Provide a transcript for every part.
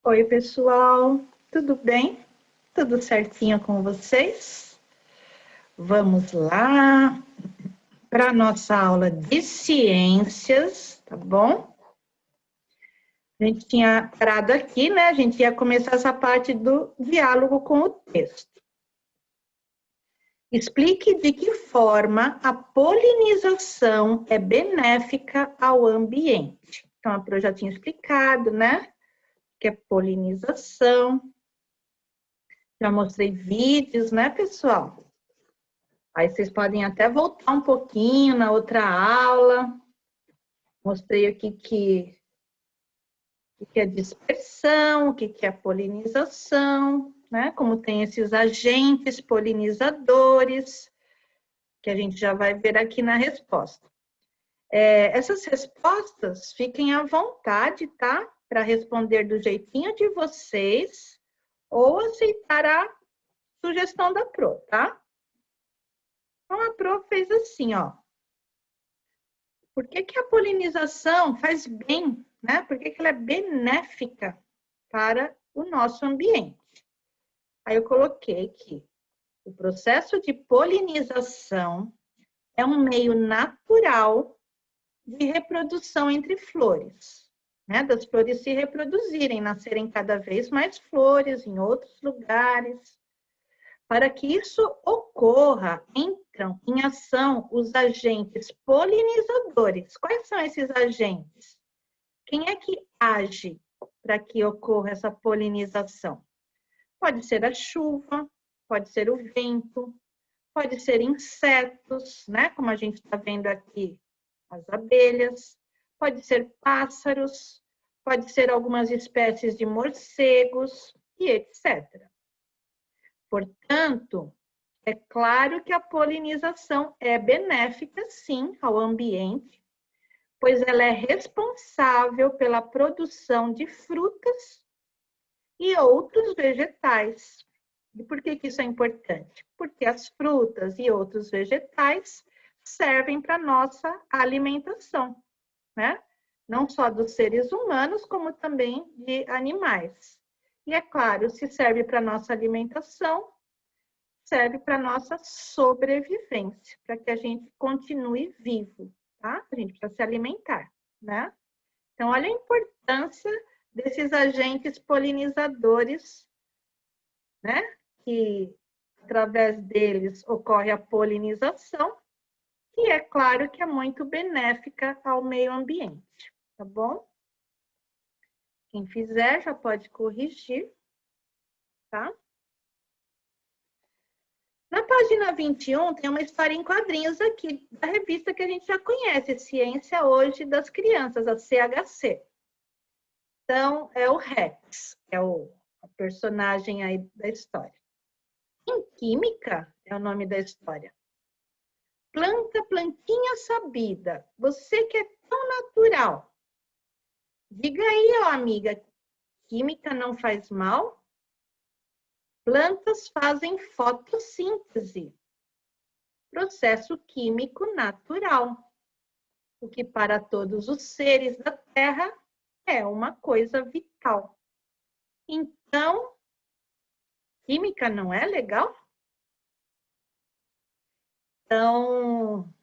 Oi, pessoal, tudo bem? Tudo certinho com vocês? Vamos lá para a nossa aula de ciências, tá bom? A gente tinha parado aqui, né? A gente ia começar essa parte do diálogo com o texto. Explique de que forma a polinização é benéfica ao ambiente. Então, a Pro já tinha explicado, né? Que é polinização. Já mostrei vídeos, né, pessoal? Aí vocês podem até voltar um pouquinho na outra aula. Mostrei o que é dispersão, o que é polinização, né? Como tem esses agentes polinizadores, que a gente já vai ver aqui na resposta. Essas respostas, fiquem à vontade, tá? Para responder do jeitinho de vocês, ou aceitar a sugestão da Pro, tá? Então, a Pro fez assim, ó. Por que a polinização faz bem, né? Por que ela é benéfica para o nosso ambiente? Aí eu coloquei que o processo de polinização é um meio natural de reprodução entre flores, né? Das flores se reproduzirem, nascerem cada vez mais flores em outros lugares. Para que isso ocorra, entram em ação os agentes polinizadores. Quais são esses agentes? Quem é que age para que ocorra essa polinização? Pode ser a chuva, pode ser o vento, pode ser insetos, né? Como a gente está vendo aqui, as abelhas, pode ser pássaros, pode ser algumas espécies de morcegos e etc. Portanto, é claro que a polinização é benéfica, sim, ao ambiente, pois ela é responsável pela produção de frutas e outros vegetais. E por que isso é importante? Porque as frutas e outros vegetais servem para a nossa alimentação, né? Não só dos seres humanos, como também de animais. E é claro, se serve para a nossa alimentação, serve para a nossa sobrevivência, para que a gente continue vivo, tá? A gente precisa se alimentar, né? Então, olha a importância desses agentes polinizadores, né? Que, através deles, ocorre a polinização, e é claro que é muito benéfica ao meio ambiente, tá bom? Quem fizer já pode corrigir, tá? Na página 21, tem uma história em quadrinhos aqui, da revista que a gente já conhece, Ciência Hoje das Crianças, a CHC. Então, é o Rex, é o personagem aí da história. Em Química, é o nome da história. Planta, plantinha sabida, você que é tão natural. Diga aí, ó, amiga, química não faz mal? Plantas fazem fotossíntese, processo químico natural, o que para todos os seres da Terra é uma coisa vital. Então, química não é legal? Então,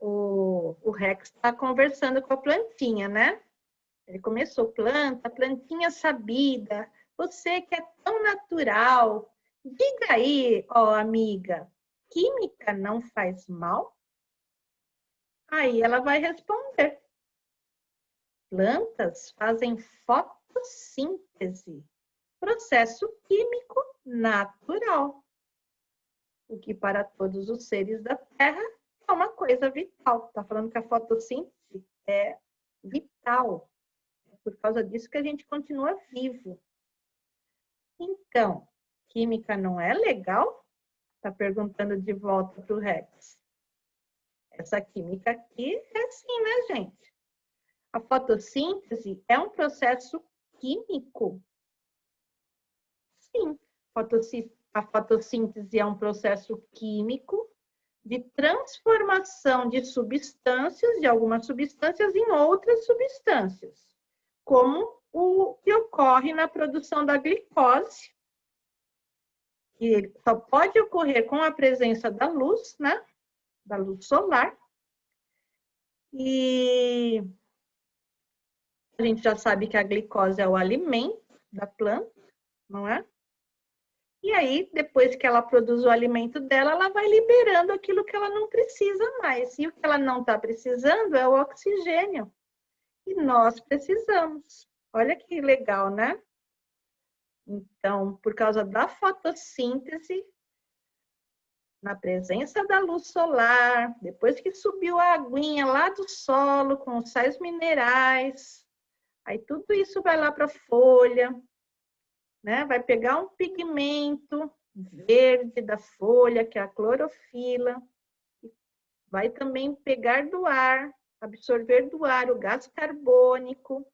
o Rex está conversando com a plantinha, né? Ele começou, planta, plantinha sabida, você que é tão natural, diga aí, ó amiga, química não faz mal? Aí ela vai responder. Plantas fazem fotossíntese, processo químico natural, o que para todos os seres da Terra é uma coisa vital. Está falando que a fotossíntese é vital. É por causa disso que a gente continua vivo. Então, química não é legal? Está perguntando de volta para o Rex. Essa química aqui é assim, né, gente? A fotossíntese é um processo químico. Sim, a fotossíntese é um processo químico de transformação de substâncias, de algumas substâncias, em outras substâncias, como o que ocorre na produção da glicose, que só pode ocorrer com a presença da luz, né? Da luz solar. E a gente já sabe que a glicose é o alimento da planta, não é? E aí, depois que ela produz o alimento dela, ela vai liberando aquilo que ela não precisa mais. E o que ela não está precisando é o oxigênio. E nós precisamos. Olha que legal, né? Então, por causa da fotossíntese, na presença da luz solar, depois que subiu a aguinha lá do solo com os sais minerais, aí tudo isso vai lá para a folha, né? Vai pegar um pigmento verde da folha, que é a clorofila, vai também pegar do ar, absorver do ar o gás carbônico.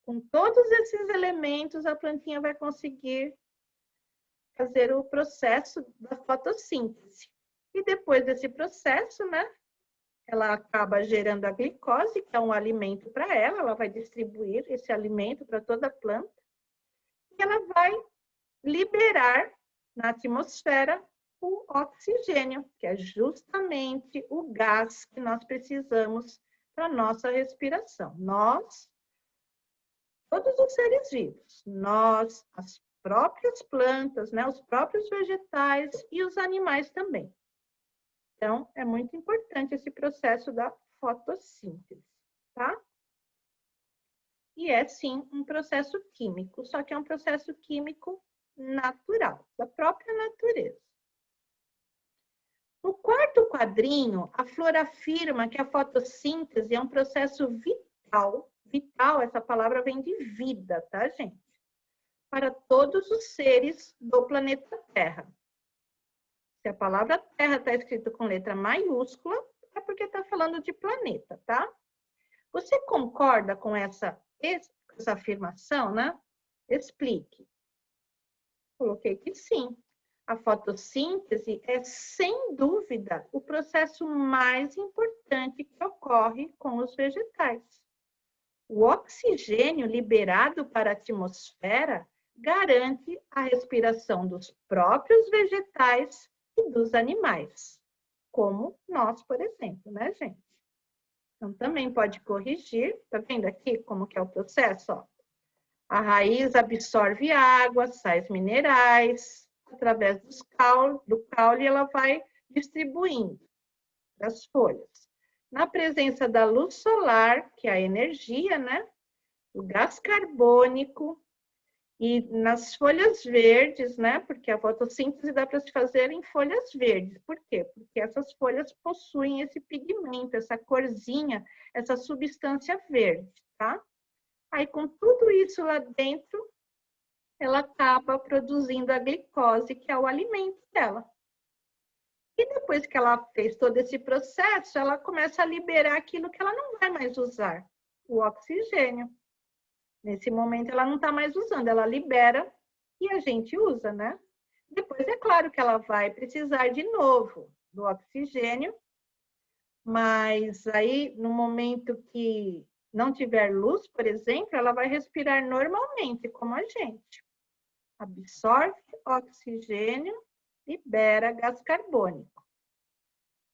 Com todos esses elementos, a plantinha vai conseguir fazer o processo da fotossíntese. E depois desse processo, né, ela acaba gerando a glicose, que é um alimento para ela vai distribuir esse alimento para toda a planta, e ela vai liberar na atmosfera o oxigênio, que é justamente o gás que nós precisamos para a nossa respiração. Nós, todos os seres vivos, nós, as próprias plantas, né, os próprios vegetais e os animais também. Então, é muito importante esse processo da fotossíntese, tá? E é, sim, um processo químico, só que é um processo químico natural, da própria natureza. No quarto quadrinho, a Flor afirma que a fotossíntese é um processo vital. Vital, essa palavra vem de vida, tá, gente? Para todos os seres do planeta Terra. Se a palavra Terra está escrita com letra maiúscula, é porque está falando de planeta, tá? Você concorda com essa afirmação, né? Explique. Coloquei que sim. A fotossíntese é, sem dúvida, o processo mais importante que ocorre com os vegetais. O oxigênio liberado para a atmosfera garante a respiração dos próprios vegetais e dos animais, como nós, por exemplo, né, gente? Então, também pode corrigir, tá vendo aqui como que é o processo, ó? A raiz absorve água, sais minerais, através do caule ela vai distribuindo das folhas. Na presença da luz solar, que é a energia, né? O gás carbônico, e nas folhas verdes, né? Porque a fotossíntese dá para se fazer em folhas verdes. Por quê? Porque essas folhas possuem esse pigmento, essa corzinha, essa substância verde, tá? Aí, com tudo isso lá dentro, ela acaba produzindo a glicose, que é o alimento dela. E depois que ela fez todo esse processo, ela começa a liberar aquilo que ela não vai mais usar, o oxigênio. Nesse momento, ela não está mais usando, ela libera e a gente usa, né? Depois, é claro que ela vai precisar de novo do oxigênio, mas aí, no momento que não tiver luz, por exemplo, ela vai respirar normalmente, como a gente. Absorve oxigênio, libera gás carbônico.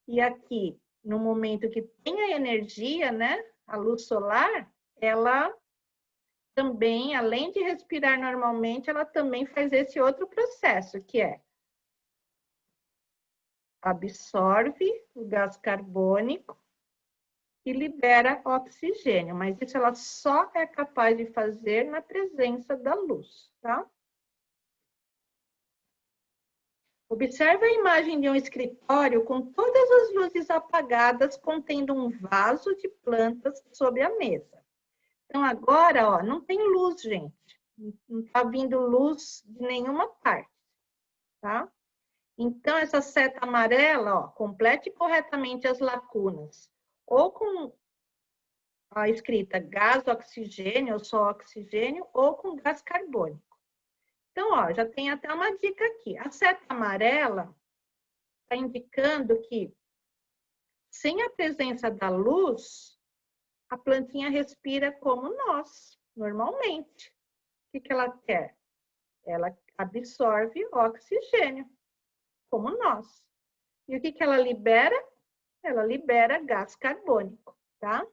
E aqui, no momento que tem a energia, né, a luz solar, ela também, além de respirar normalmente, ela também faz esse outro processo, que é absorve o gás carbônico e libera oxigênio, mas isso ela só é capaz de fazer na presença da luz, tá? Observe a imagem de um escritório com todas as luzes apagadas, contendo um vaso de plantas sobre a mesa. Então, agora, ó, não tem luz, gente. Não está vindo luz de nenhuma parte, tá? Então, essa seta amarela, ó, complete corretamente as lacunas. Ou com a escrita gás oxigênio, ou só oxigênio, ou com gás carbônico. Então, ó, já tem até uma dica aqui. A seta amarela está indicando que, sem a presença da luz, a plantinha respira como nós. normalmente. O que ela quer? Ela absorve oxigênio, como nós. E o que ela libera? Ela libera gás carbônico, tá?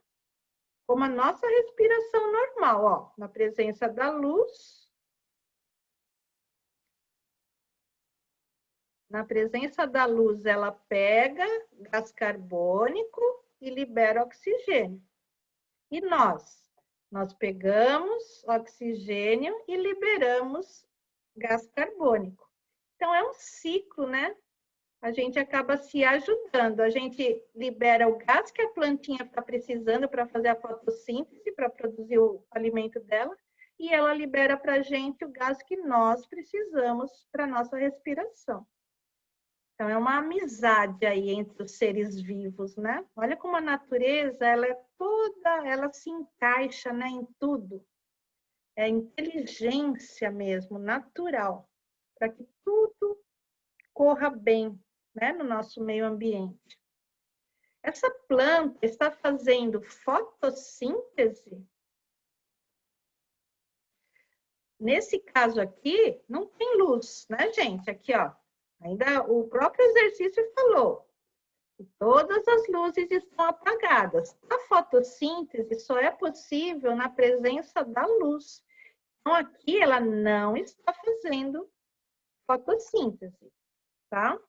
Como a nossa respiração normal, ó, na presença da luz. Na presença da luz, ela pega gás carbônico e libera oxigênio. E nós pegamos oxigênio e liberamos gás carbônico. Então, é um ciclo, né? A gente acaba se ajudando. A gente libera o gás que a plantinha está precisando para fazer a fotossíntese, para produzir o alimento dela, e ela libera para a gente o gás que nós precisamos para a nossa respiração. Então, é uma amizade aí entre os seres vivos, né? Olha como a natureza, ela é toda, ela se encaixa, né, em tudo. É inteligência mesmo, natural, para que tudo corra bem, né, no nosso meio ambiente. Essa planta está fazendo fotossíntese. Nesse caso aqui, não tem luz, né, gente? Aqui, ó. Ainda o próprio exercício falou que todas as luzes estão apagadas. A fotossíntese só é possível na presença da luz. Então, aqui ela não está fazendo fotossíntese, tá?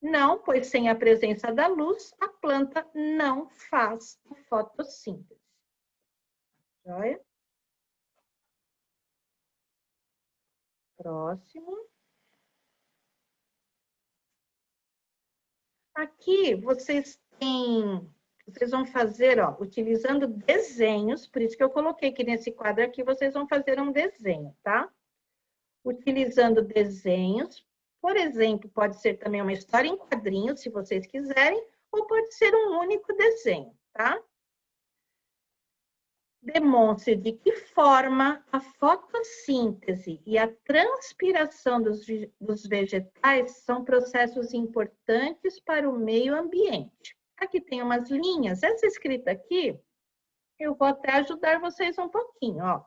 Não, pois sem a presença da luz, a planta não faz a fotossíntese. Joia? Próximo. Aqui vocês vão fazer, ó, utilizando desenhos, por isso que eu coloquei aqui nesse quadro aqui, vocês vão fazer um desenho, tá? Utilizando desenhos, por exemplo, pode ser também uma história em quadrinhos, se vocês quiserem, ou pode ser um único desenho, tá? Demonstre de que forma a fotossíntese e a transpiração dos vegetais são processos importantes para o meio ambiente. Aqui tem umas linhas. Essa escrita aqui, eu vou até ajudar vocês um pouquinho, ó.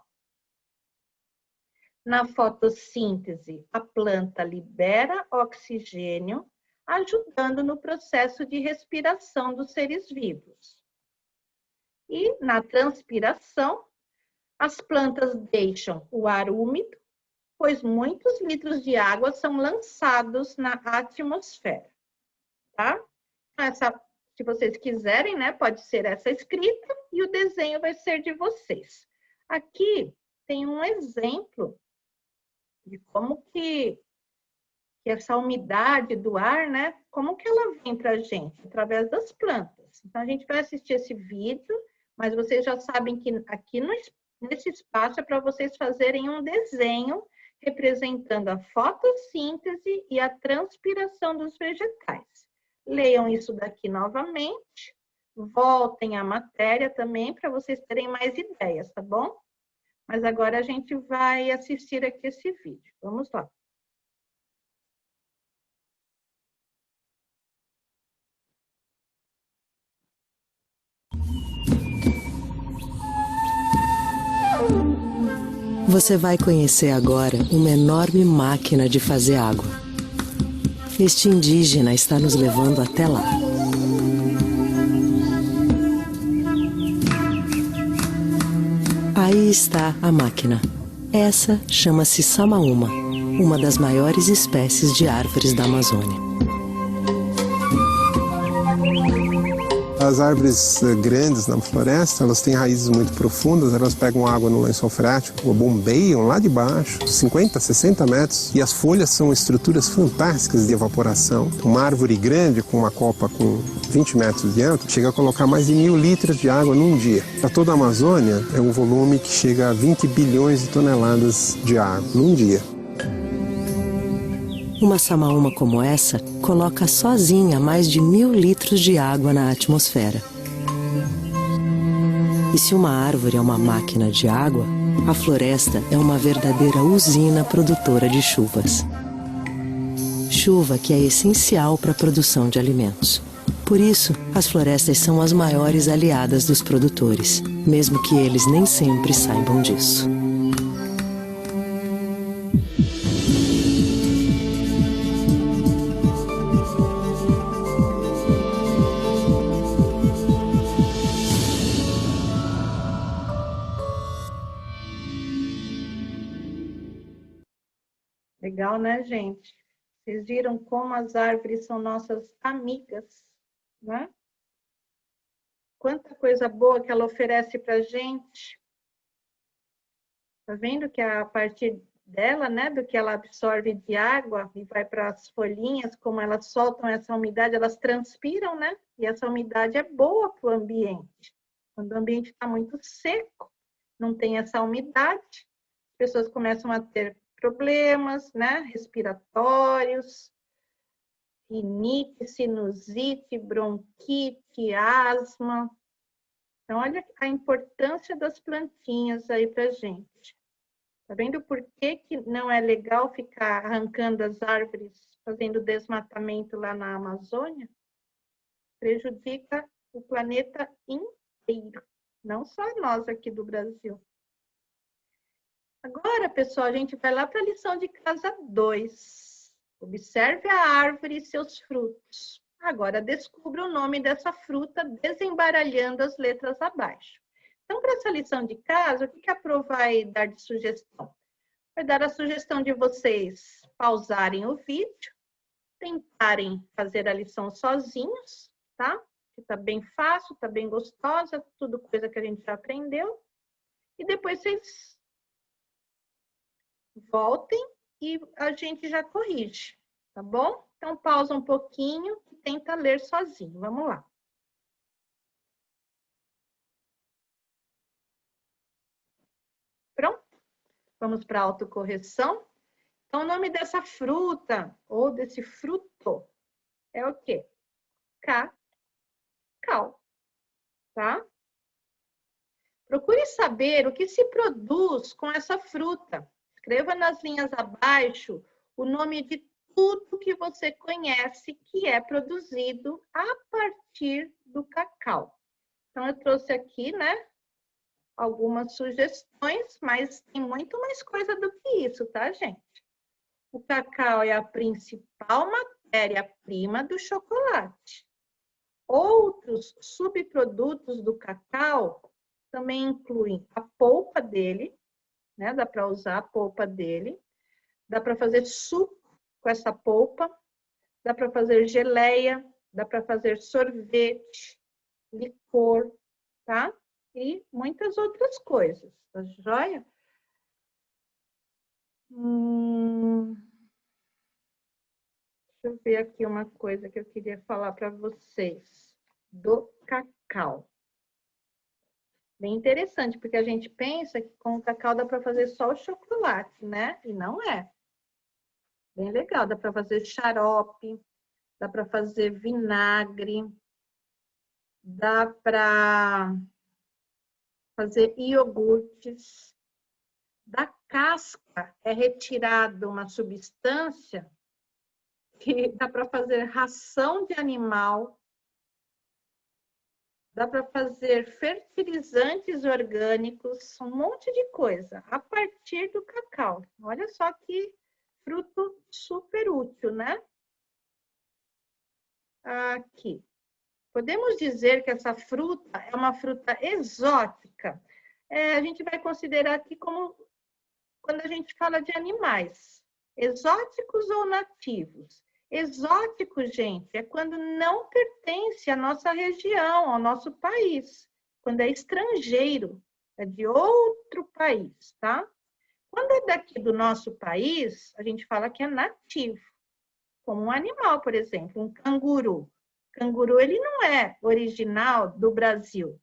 Na fotossíntese, a planta libera oxigênio, ajudando no processo de respiração dos seres vivos. E na transpiração, as plantas deixam o ar úmido, pois muitos litros de água são lançados na atmosfera, tá? Se vocês quiserem, né, pode ser essa escrita e o desenho vai ser de vocês. Aqui tem um exemplo de como que essa umidade do ar, né, como que ela vem para a gente? Através das plantas. Então, a gente vai assistir esse vídeo, mas vocês já sabem que aqui nesse espaço é para vocês fazerem um desenho representando a fotossíntese e a transpiração dos vegetais. Leiam isso daqui novamente, voltem à matéria também para vocês terem mais ideias, tá bom? Mas agora a gente vai assistir aqui esse vídeo. Vamos lá. Você vai conhecer agora uma enorme máquina de fazer água. Este indígena está nos levando até lá. Aí está a máquina. Essa chama-se samaúma, uma das maiores espécies de árvores da Amazônia. As árvores grandes na floresta, elas têm raízes muito profundas, elas pegam água no lençol freático, bombeiam lá de baixo, 50, 60 metros, e as folhas são estruturas fantásticas de evaporação. Uma árvore grande, com uma copa com 20 metros de diâmetro, chega a colocar mais de 1.000 litros de água num dia. Para toda a Amazônia, é um volume que chega a 20 bilhões de toneladas de água num dia. Uma samaúma como essa coloca sozinha mais de 1.000 litros de água na atmosfera. E se uma árvore é uma máquina de água, a floresta é uma verdadeira usina produtora de chuvas. Chuva que é essencial para a produção de alimentos. Por isso, as florestas são as maiores aliadas dos produtores, mesmo que eles nem sempre saibam disso. Legal, né, gente? Vocês viram como as árvores são nossas amigas, né? Quanta coisa boa que ela oferece pra gente. Tá vendo que a partir dela, né, do que ela absorve de água e vai para as folhinhas, como elas soltam essa umidade, elas transpiram, né? E essa umidade é boa para o ambiente. Quando o ambiente está muito seco, não tem essa umidade, as pessoas começam a ter problemas, né, respiratórios, rinite, sinusite, bronquite, asma. Então, olha a importância das plantinhas aí pra gente. Tá vendo por que que não é legal ficar arrancando as árvores, fazendo desmatamento lá na Amazônia? Prejudica o planeta inteiro, não só nós aqui do Brasil. Agora, pessoal, a gente vai lá para a lição de casa 2. Observe a árvore e seus frutos. Agora, descubra o nome dessa fruta desembaralhando as letras abaixo. Então, para essa lição de casa, o que a Pro vai dar de sugestão? Vai dar a sugestão de vocês pausarem o vídeo, tentarem fazer a lição sozinhos, tá? Que tá bem fácil, tá bem gostosa, tudo coisa que a gente já aprendeu. E depois vocês voltem e a gente já corrige, tá bom? Então, pausa um pouquinho e tenta ler sozinho. Vamos lá. Pronto? Vamos para a autocorreção. Então, o nome dessa fruta, ou desse fruto, é o quê? Cacau, tá? Procure saber o que se produz com essa fruta. Escreva nas linhas abaixo o nome de tudo que você conhece que é produzido a partir do cacau. Então, eu trouxe aqui, né, algumas sugestões, mas tem muito mais coisa do que isso, tá, gente? O cacau é a principal matéria-prima do chocolate. Outros subprodutos do cacau também incluem a polpa dele, né? Dá para usar a polpa dele. Dá para fazer suco com essa polpa. Dá para fazer geleia. Dá para fazer sorvete, licor, tá? E muitas outras coisas, tá joia? Deixa eu ver aqui uma coisa que eu queria falar para vocês do cacau. Bem interessante, porque a gente pensa que com o cacau dá para fazer só o chocolate, né? E não é. Bem legal, dá para fazer xarope, dá para fazer vinagre, dá para fazer iogurtes. Da casca é retirada uma substância que dá para fazer ração de animal, dá para fazer fertilizantes orgânicos, um monte de coisa, a partir do cacau. Olha só que fruto super útil, né? Aqui. Podemos dizer que essa fruta é uma fruta exótica. A gente vai considerar aqui como quando a gente fala de animais, exóticos ou nativos. Exótico, gente, é quando não pertence à nossa região, ao nosso país. Quando é estrangeiro, é de outro país, tá? Quando é daqui do nosso país, a gente fala que é nativo. Como um animal, por exemplo, um canguru. O canguru, ele não é original do Brasil.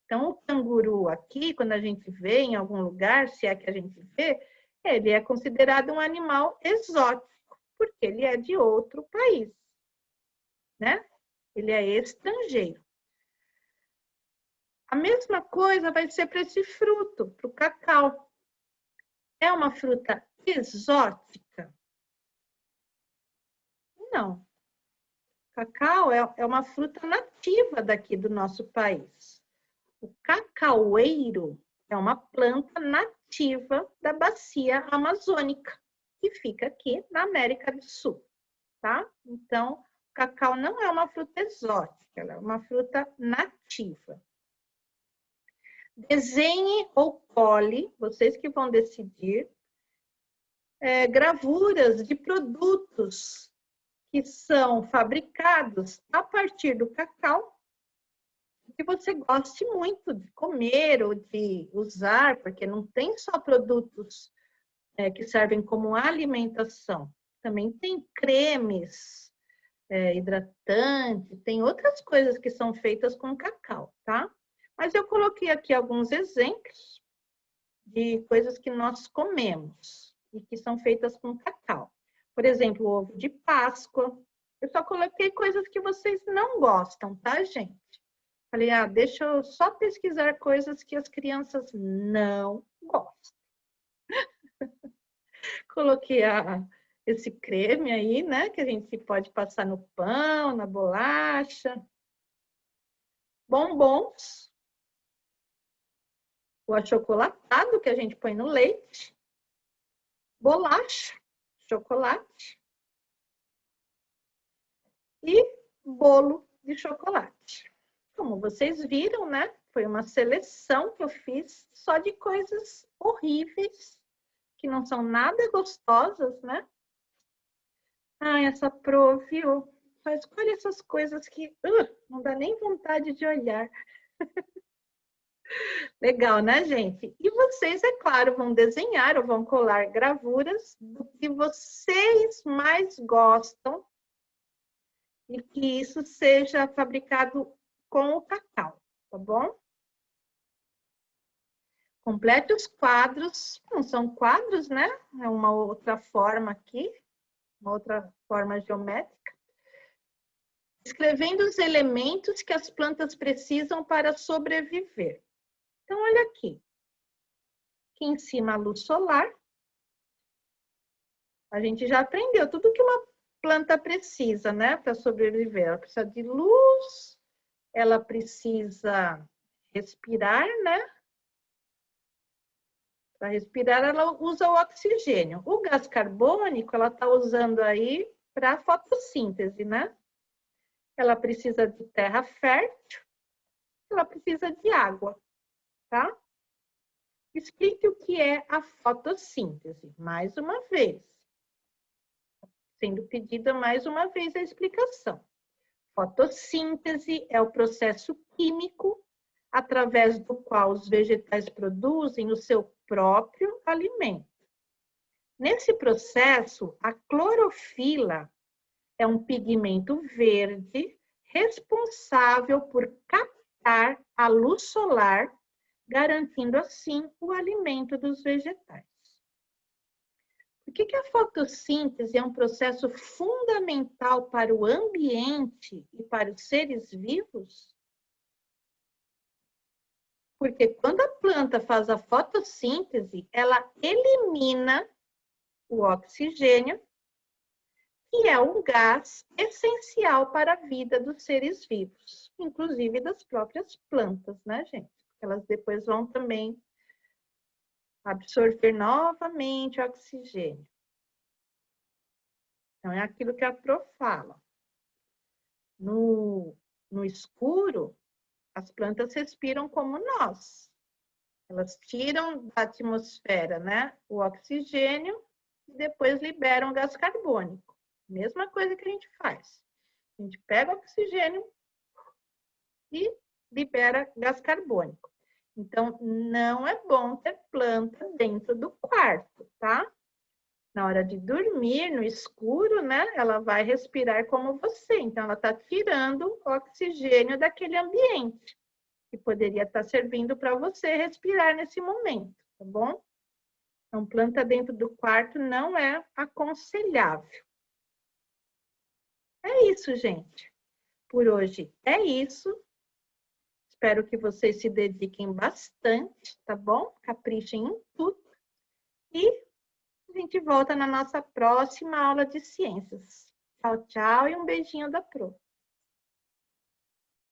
Então, o canguru aqui, quando a gente vê em algum lugar, se é que a gente vê, ele é considerado um animal exótico, porque ele é de outro país, né? Ele é estrangeiro. A mesma coisa vai ser para esse fruto, para o cacau. É uma fruta exótica? Não. Cacau é uma fruta nativa daqui do nosso país. O cacaueiro é uma planta nativa da bacia amazônica, que fica aqui na América do Sul, tá? Então, o cacau não é uma fruta exótica, ela é uma fruta nativa. Desenhe ou cole, vocês que vão decidir, gravuras de produtos que são fabricados a partir do cacau, que você goste muito de comer ou de usar, porque não tem só produtos que servem como alimentação. Também tem cremes, hidratante, tem outras coisas que são feitas com cacau, tá? Mas eu coloquei aqui alguns exemplos de coisas que nós comemos e que são feitas com cacau. Por exemplo, ovo de Páscoa. Eu só coloquei coisas que vocês não gostam, tá, gente? Falei, deixa eu só pesquisar coisas que as crianças não gostam. Coloquei esse creme aí, né? Que a gente pode passar no pão, na bolacha. Bombons. O achocolatado que a gente põe no leite. Bolacha, chocolate. E bolo de chocolate. Como vocês viram, né? Foi uma seleção que eu fiz só de coisas horríveis, que não são nada gostosas, né? Essa Pro, viu? Só escolhe essas coisas que não dá nem vontade de olhar. Legal, né, gente? E vocês, é claro, vão desenhar ou vão colar gravuras do que vocês mais gostam e que isso seja fabricado com o cacau, tá bom? Complete os quadros, não são quadros, né? É uma outra forma aqui, uma outra forma geométrica. Escrevendo os elementos que as plantas precisam para sobreviver. Então, olha aqui. Aqui em cima a luz solar. A gente já aprendeu tudo que uma planta precisa, né? Para sobreviver. Ela precisa de luz, ela precisa respirar, né? Para respirar, ela usa o oxigênio. O gás carbônico, ela está usando aí para fotossíntese, né? Ela precisa de terra fértil, ela precisa de água, tá? Explique o que é a fotossíntese, mais uma vez. Sendo pedida mais uma vez a explicação. Fotossíntese é o processo químico através do qual os vegetais produzem o seu próprio alimento. Nesse processo, a clorofila é um pigmento verde responsável por captar a luz solar, garantindo assim o alimento dos vegetais. Por que a fotossíntese é um processo fundamental para o ambiente e para os seres vivos? Porque quando a planta faz a fotossíntese, ela elimina o oxigênio, que é um gás essencial para a vida dos seres vivos, inclusive das próprias plantas, né, gente? Elas depois vão também absorver novamente o oxigênio. Então, é aquilo que a Pro fala. No escuro, as plantas respiram como nós. Elas tiram da atmosfera, né, o oxigênio e depois liberam o gás carbônico. Mesma coisa que a gente faz. A gente pega o oxigênio e libera gás carbônico. Então, não é bom ter planta dentro do quarto, tá? Na hora de dormir, no escuro, né? Ela vai respirar como você. Então, ela está tirando o oxigênio daquele ambiente, que poderia estar servindo para você respirar nesse momento, tá bom? Então, planta dentro do quarto não é aconselhável. É isso, gente. Por hoje é isso. Espero que vocês se dediquem bastante, tá bom? Caprichem em tudo. E a gente volta na nossa próxima aula de ciências. Tchau, tchau e um beijinho da Pro.